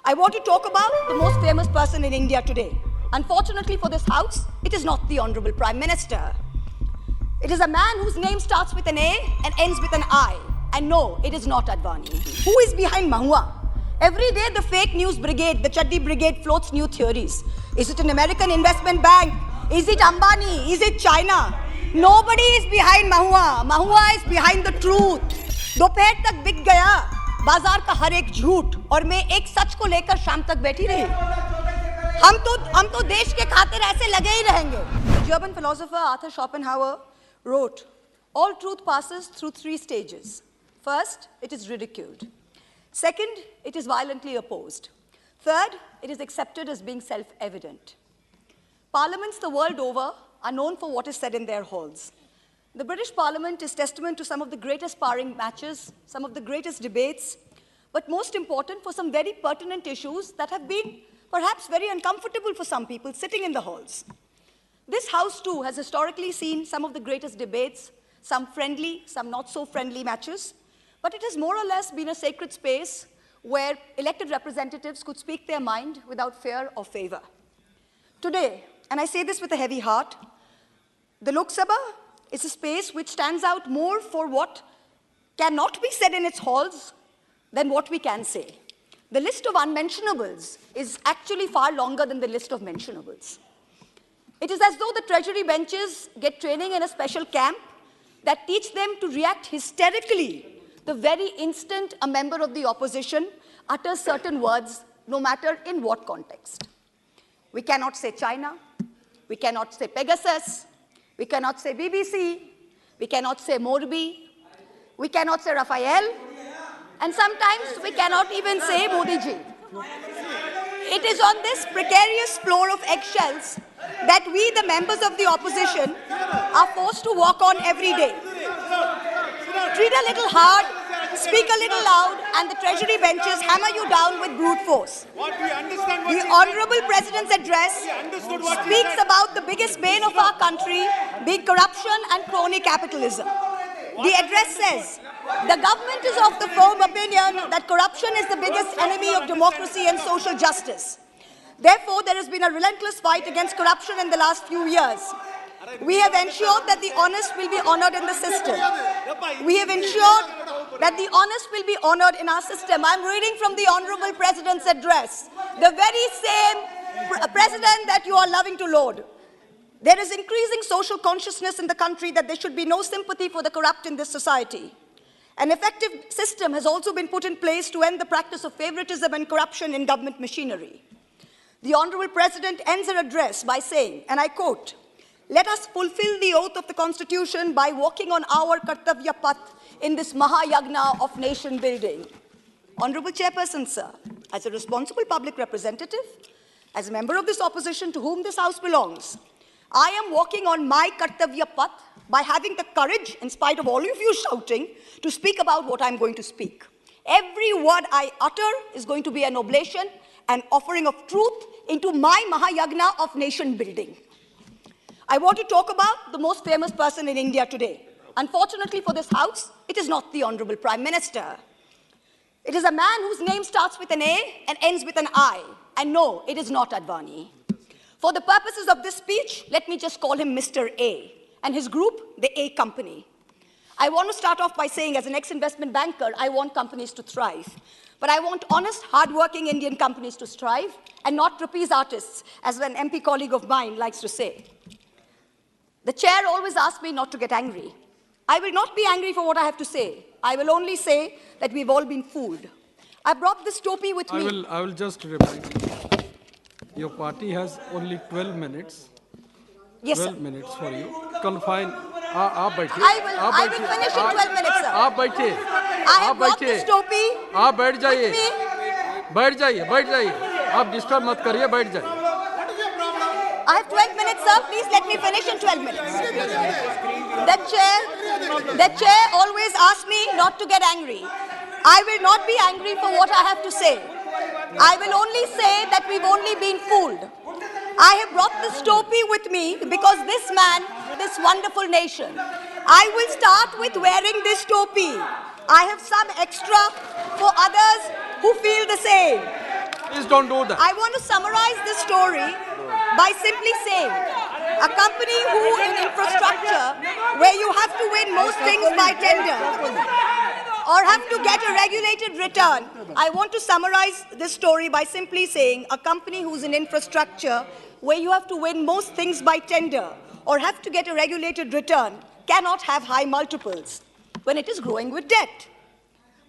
I want to talk about the most famous person in India today. Unfortunately for this House, it is not the Honorable Prime Minister. It is a man whose name starts with an A and ends with an I. And no, it is not Adani. Who is behind Mahua? Every day the fake news brigade, the Chaddi brigade, floats new theories. Is it an American investment bank? Is it Ambani? Is it China? Nobody is behind Mahua. Mahua is behind the truth. दोपहर तक बिक गया बाजार का हर एक झूठ और मैं एक सच को लेकर शाम तक बैठी रही. हम तो देश के खातिर ऐसे लगे ही रहेंगे. The German philosopher Arthur Schopenhauer wrote, all truth passes through three stages. First, it is ridiculed. Second, it is violently opposed. Third, it is accepted as being self-evident. Parliaments the world over are known for what is said in their halls. The British Parliament is testament to some of the greatest sparring matches, some of the greatest debates, but most important for some very pertinent issues that have been perhaps very uncomfortable for some people sitting in the halls. This House too has historically seen some of the greatest debates, some friendly, some not so friendly matches, but it has more or less been a sacred space where elected representatives could speak their mind without fear or favor. Today, and I say this with a heavy heart, the Lok Sabha is a space which stands out more for what cannot be said in its halls than what we can say. The list of unmentionables is actually far longer than the list of mentionables. It is as though the Treasury benches get training in a special camp that teach them to react hysterically the very instant a member of the opposition utters certain words, no matter in what context. We cannot say China, we cannot say Pegasus, we cannot say BBC, we cannot say Morbi, we cannot say Raphael, and sometimes we cannot even say Modi ji. It is on this precarious floor of eggshells that we, the members of the opposition, are forced to walk on every day. Treat a little hard, speak a little loud, and the Treasury benches hammer you down with brute force. The Honorable President's address speaks about the biggest bane of our country being corruption and crony capitalism. The address says, the government is of the firm opinion that corruption is the biggest enemy of democracy and social justice. Therefore, there has been a relentless fight against corruption in the last few years. We have ensured that the honest will be honored in the system. We have ensured that the honest will be honored in our system. I'm reading from the Honorable President's address, the very same President that you are loving to laud. There is increasing social consciousness in the country that there should be no sympathy for the corrupt in this society. An effective system has also been put in place to end the practice of favoritism and corruption in government machinery. The Honorable President ends her address by saying, and I quote, "Let us fulfill the oath of the Constitution by walking on our Kartavya Path in this Mahayagna of nation building." Honorable Chairperson, sir, as a responsible public representative, as a member of this opposition to whom this House belongs, I am walking on my Kartavya Path by having the courage, in spite of all of you shouting, to speak about what I'm going to speak. Every word I utter is going to be an oblation, an offering of truth into my Mahayagna of nation building. I want to talk about the most famous person in India today. Unfortunately for this House, it is not the Honorable Prime Minister. It is a man whose name starts with an A and ends with an I. And no, it is not Adani. For the purposes of this speech, let me just call him Mr. A, and his group, the A Company. I want to start off by saying, as an ex-investment banker, I want companies to thrive. But I want honest, hard-working Indian companies to strive, and not trapeze artists, as an MP colleague of mine likes to say. The chair always asks me not to get angry. I will not be angry for what I have to say. I will only say that we've all been fooled. I brought this topi with me. I will just remind you. Your party has only 12 minutes. Yes, 12 sir. minutes for you. Confine. आप बैठिए. I will finish in 12 minutes, sir. आप बैठिए. I have brought this topi आप बैठ जाइए. with me. बैठ जाइए. आप डिस्टर्ब मत करिए. बैठ जाइए. I have 12 minutes, sir. Please let me finish in 12 minutes. The chair always asks me not to get angry. I will not be angry for what I have to say. I will only say that we've only been fooled. I have brought this topi with me because this man, this wonderful nation. I will start with wearing this topi. I have some extra for others who feel the same. Is Please don't do that. I want to summarize this story by simply saying a company who in infrastructure, where you have to win most things by tender or have to get a regulated return, I want to summarize this story by simply saying a company who's in infrastructure, where you have to win most things by tender or have to get a regulated return, cannot have high multiples when it is growing with debt.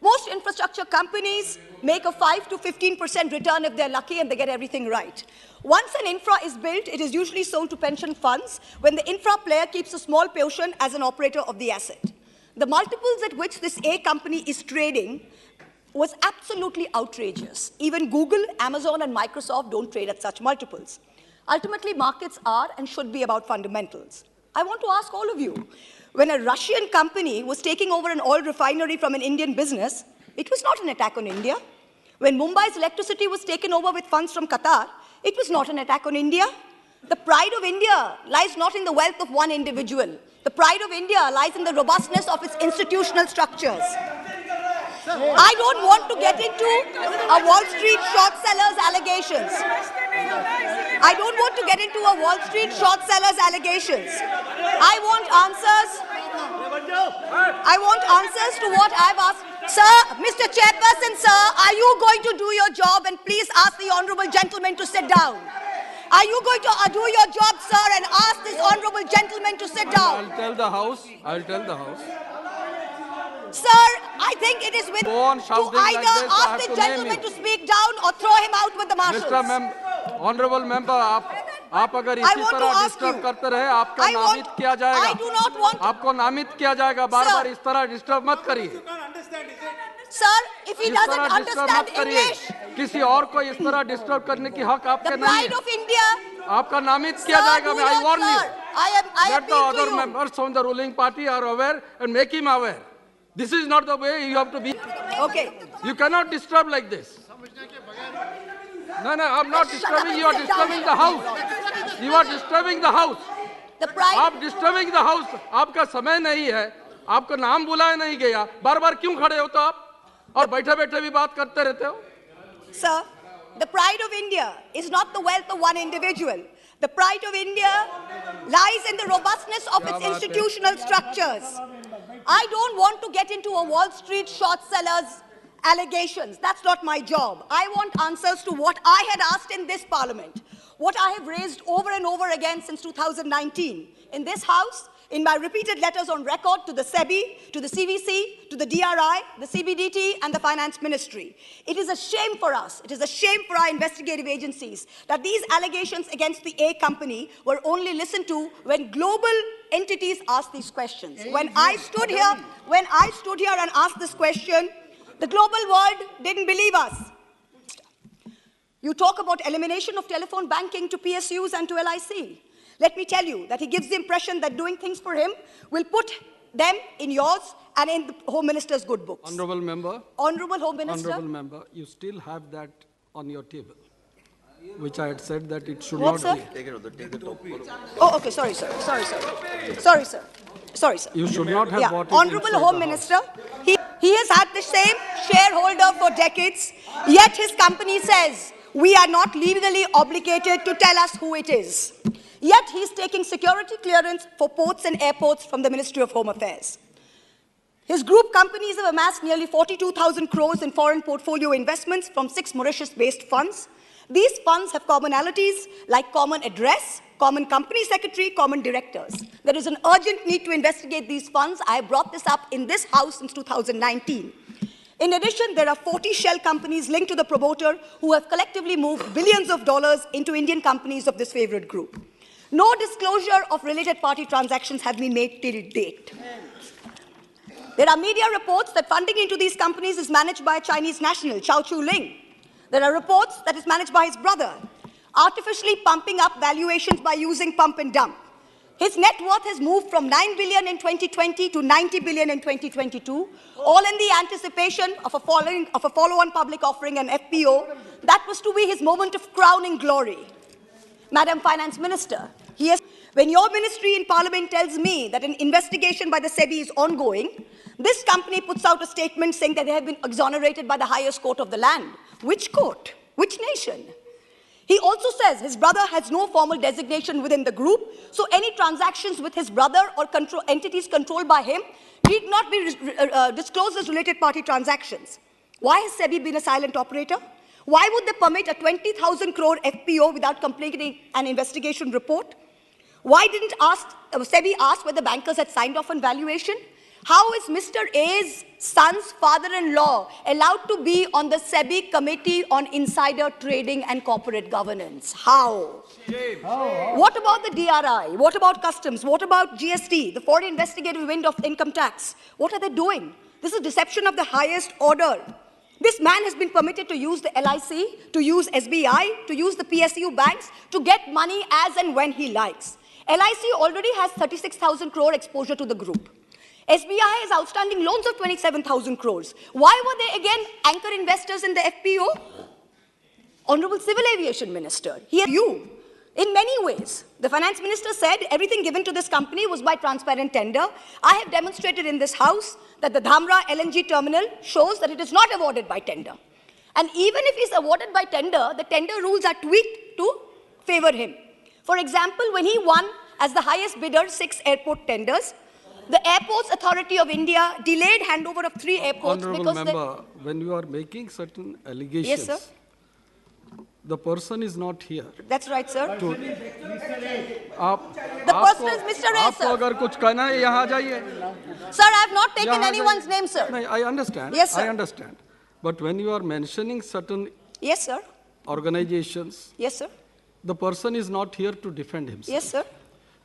Most infrastructure companies make a 5 to 15% return if they're lucky and they get everything right. Once an infra is built, it is usually sold to pension funds when the infra player keeps a small portion as an operator of the asset. The multiples at which this A company is trading was absolutely outrageous. Even Google, Amazon, and Microsoft don't trade at such multiples. Ultimately, markets are and should be about fundamentals. I want to ask all of you, when a Russian company was taking over an oil refinery from an Indian business, it was not an attack on India. When Mumbai's electricity was taken over with funds from Qatar, it was not an attack on India. The pride of India lies not in the wealth of one individual. The pride of India lies in the robustness of its institutional structures. I don't want to get into a Wall Street short sellers allegations. I don't want to get into a Wall Street short sellers allegations. I want answers to what I've asked. Sir, Mr. Chairperson, sir, are you going to do your job? And please ask the honorable gentleman to sit down. Are you going to do your job, sir, and ask this honorable gentleman to sit down? I'll tell the House. Sir, I think it is with Go on to shouting either like this, I ask have the to name gentleman you. to speak down or throw him out with the marshals. Honorable member, आप अगर I इसी want to तरह ask disturb you. करते रहे, आपका I want- नामित किया जाएगा. I do not want- आपको नामित किया जाएगा. बार-बार Sir. इस तरह डिस्टर्ब मत करिए. Sir, if he इस doesn't तरह डिस्टर्ब understand मत करिए. English, किसी और को इस तरह डिस्टर्ब करने की हक आपके the नहीं pride है. of India, आपका नामित sir, किया जाएगा. do I not, warn you. sir. I Let the appeal to other you. members from the ruling party are aware and make him aware. This is not the way you have to be. Okay. You cannot disturb like this. No, I'm not disturbing. You are disturbing the house. You are disturbing the house. The pride. आप disturbing the house. आपका समय नहीं है. आपको नाम बुलाया नहीं गया. बार-बार क्यों खड़े हो तो आप? और बैठे-बैठे भी बात करते रहते हो. Sir, the pride of India is not the wealth of one individual. The pride of India lies in the robustness of its institutional structures. I don't want to get into a Wall Street short sellers allegations. That's not my job. I want answers to what I had asked in this parliament, what I have raised over and over again since 2019 in this house, in my repeated letters on record to the SEBI, to the CVC, to the DRI, the CBDT, and the Finance Ministry. It is a shame for us, it is a shame for our investigative agencies that these allegations against the A company were only listened to when global entities asked these questions. When I stood here and asked this question, the global world didn't believe us. You talk about elimination of telephone banking to PSUs and to LIC. Let me tell you that he gives the impression that doing things for him will put them in yours and in the Home Minister's good books. Honorable member. Honorable Home Minister. Honorable member, you still have that on your table, which I had said that it should What, not sir? be. Oh, okay, sorry, sir. Sorry, sir. You should not have Yeah, bought it Honorable inside Home the House. Minister, he has had the same shareholder for decades, yet his company says, we are not legally obligated to tell us who it is. Yet he's taking security clearance for ports and airports from the Ministry of Home Affairs. His group companies have amassed nearly 42,000 crores in foreign portfolio investments from 6 Mauritius-based funds. These funds have commonalities like common address, common company secretary, common directors. There is an urgent need to investigate these funds. I have brought this up in this House since 2019. In addition, there are 40 shell companies linked to the promoter who have collectively moved billions of dollars into Indian companies of this favorite group. No disclosure of related party transactions have been made till date. There are media reports that funding into these companies is managed by a Chinese national, Chao Chu-ling. There are reports that it's managed by his brother, artificially pumping up valuations by using pump and dump. His net worth has moved from 9 billion in 2020 to 90 billion in 2022, all in the anticipation of a follow-on public offering, an FPO. That was to be his moment of crowning glory. Madam Finance Minister, when your ministry in Parliament tells me that an investigation by the SEBI is ongoing, this company puts out a statement saying that they have been exonerated by the highest court of the land. Which court? Which nation? He also says his brother has no formal designation within the group, so any transactions with his brother or entities controlled by him need not be disclosed as related party transactions. Why has SEBI been a silent operator? Why would they permit a 20,000 crore FPO without completing an investigation report? Why didn't SEBI ask whether bankers had signed off on valuation? How is Mr. A's son's father-in-law allowed to be on the SEBI Committee on Insider Trading and Corporate Governance? How? What about the DRI? What about customs? What about GST, the foreign investigative wing of income tax? What are they doing? This is deception of the highest order. This man has been permitted to use the LIC, to use SBI, to use the PSU banks, to get money as and when he likes. LIC already has 36,000 crore exposure to the group. SBI has outstanding loans of 27,000 crores. Why were they again anchor investors in the FPO? Honorable Civil Aviation Minister, here you, in many ways, the Finance Minister said everything given to this company was by transparent tender. I have demonstrated in this House that the Dhamra LNG terminal shows that it is not awarded by tender. And even if it's awarded by tender, the tender rules are tweaked to favor him. For example, when he won as the highest bidder 6 airport tenders, the Airports Authority of India delayed handover of 3 airports Honorable member, when you are making certain allegations, yes, sir. The person is not here. That's right, sir. The person is Mr. A, आपको sir. अगर कुछ कहना है यहाँ आ जाइए. Sir, I have not taken anyone's name, sir. No, I understand. Yes, sir. I understand. But when you are mentioning certain Yes, sir. organizations, Yes, sir. the person is not here to defend himself. Yes, sir.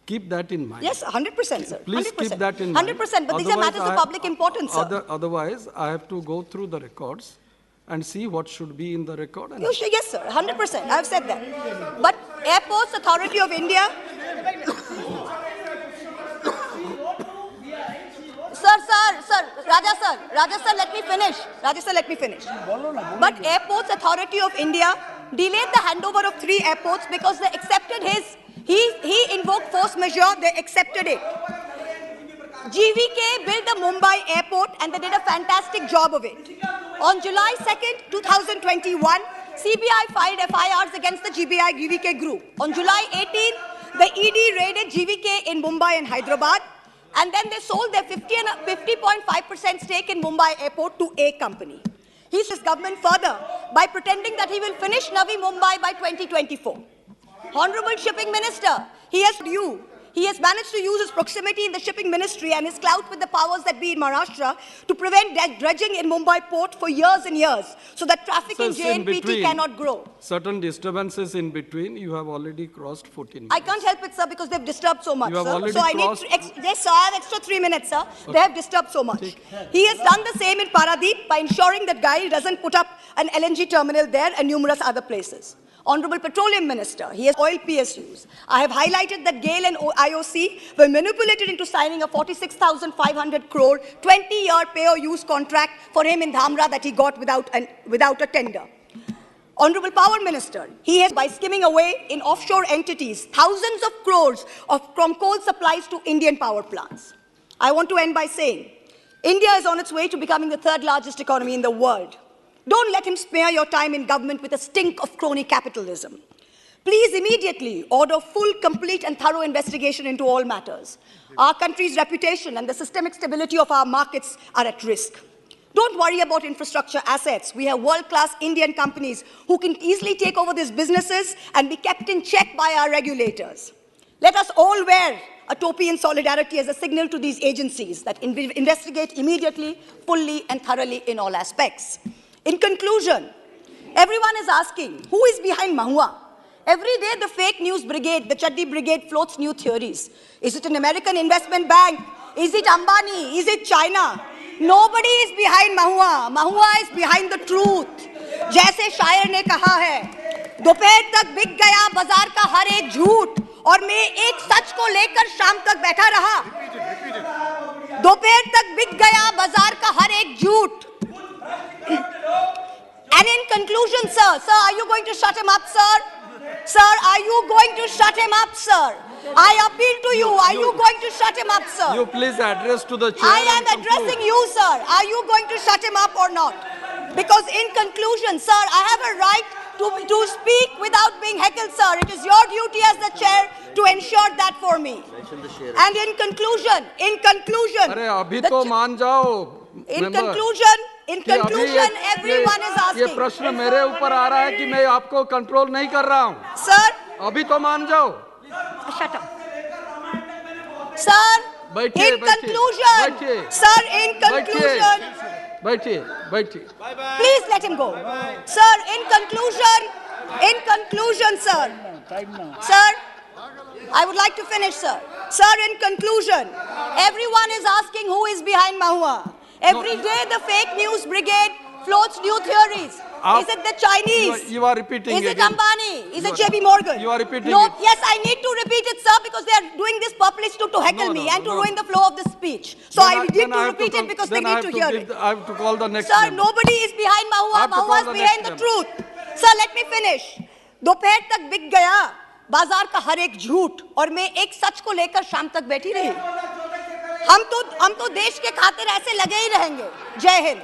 Keep that in mind. Yes, 100%, sir. Please 100%. keep that in mind. 100%, but these are matters of public importance, sir. Otherwise, I have to go through the records and see what should be in the record. And Yes, sir, 100%. I have said that. But Airports Authority of India... Sir, Raja sir, let me finish. But Airports Authority of India delayed the handover of 3 airports because they accepted he invoked force majeure, they accepted it. GVK built the Mumbai airport and they did a fantastic job of it. On July 2nd, 2021, CBI filed FIRs against the GVK group. On July 18th, the ED raided GVK in Mumbai and Hyderabad, and then they sold their 50.5% stake in Mumbai airport to a company. He says government further by pretending that he will finish Navi Mumbai by 2024. Honorable Shipping Minister, he has managed to use his proximity in the shipping ministry and his clout with the powers that be in Maharashtra to prevent dredging in Mumbai port for years and years so that traffic in JNPT cannot grow. Certain disturbances in between, you have already crossed 14 minutes. I can't help it, sir, because they've disturbed so much, You have sir. already So I need crossed- yes, sir, I have extra 3 minutes, sir. They have disturbed so much. He has done the same in Paradeep by ensuring that Guy doesn't put up an LNG terminal there and numerous other places. Honorable Petroleum Minister, he has oil PSUs. I have highlighted that GAIL and IOC were manipulated into signing a 46,500 crore 20-year pay-or-use contract for him in Dhamra that he got without a tender. Honorable Power Minister, he has, by skimming away in offshore entities, thousands of crores from coal supplies to Indian power plants. I want to end by saying, India is on its way to becoming the 3rd largest economy in the world. Don't let him smear your time in government with a stink of crony capitalism. Please immediately order full, complete and thorough investigation into all matters. Our country's reputation and the systemic stability of our markets are at risk. Don't worry about infrastructure assets. We have world-class Indian companies who can easily take over these businesses and be kept in check by our regulators. Let us all wear a topi in solidarity as a signal to these agencies that investigate immediately, fully and thoroughly in all aspects. In conclusion, everyone is asking, who is behind Mahua? Every day, the fake news brigade, the Chaddi brigade, floats new theories. Is it an American investment bank? Is it Ambani? Is it China? Nobody is behind Mahua. Mahua is behind the truth. जैसे शायर ने कहा है, दोपहर तक बिक गया बाजार का हर एक झूठ, और मैं एक सच को लेकर शाम तक बैठा रहा. दोपहर तक बिक गया बाजार का हर एक झूठ. And in conclusion, sir, are you going to shut him up, sir? Sir, are you going to shut him up, sir? I appeal to you, are you going to shut him up, sir? You please address to the chair. I am addressing you, sir. Are you going to shut him up or not? Because in conclusion, sir, I have a right to speak without being heckled, sir. It is your duty as the chair to ensure that for me. And in conclusion, अरे अभी तो मान जाओ. in conclusion, everyone is asking. ये प्रश्न मेरे ऊपर आ रहा है कि मैं आपको कंट्रोल नहीं कर रहा हूँ. Sir, अभी तो मान जाओ. shut up. Sir, बैठिए, in conclusion, बैठिए. sir, in conclusion, बैठिए, बैठिए. please let him go. Sir, in conclusion, sir. Sir, I would like to finish, sir. Sir, in conclusion, everyone is asking who is behind Mahua. Every day the fake news brigade floats new theories. Is it the Chinese? You are repeating Is it again. Ambani? Is it JP Morgan? You are repeating No, it. yes, I need to repeat it, sir, because they are doing this purposely to heckle me and to ruin the flow of the speech. So I need to repeat it because they need to hear it. I have to call the next Sir, member. nobody is behind Mahua. Mahua is behind the truth. Sir, let me finish. दोपहर तक बिक गया बाजार का हर एक झूठ और मैं एक सच को लेकर शाम तक बैठी रही. हम तो देश के खातिर ऐसे लगे ही रहेंगे. जय हिंद.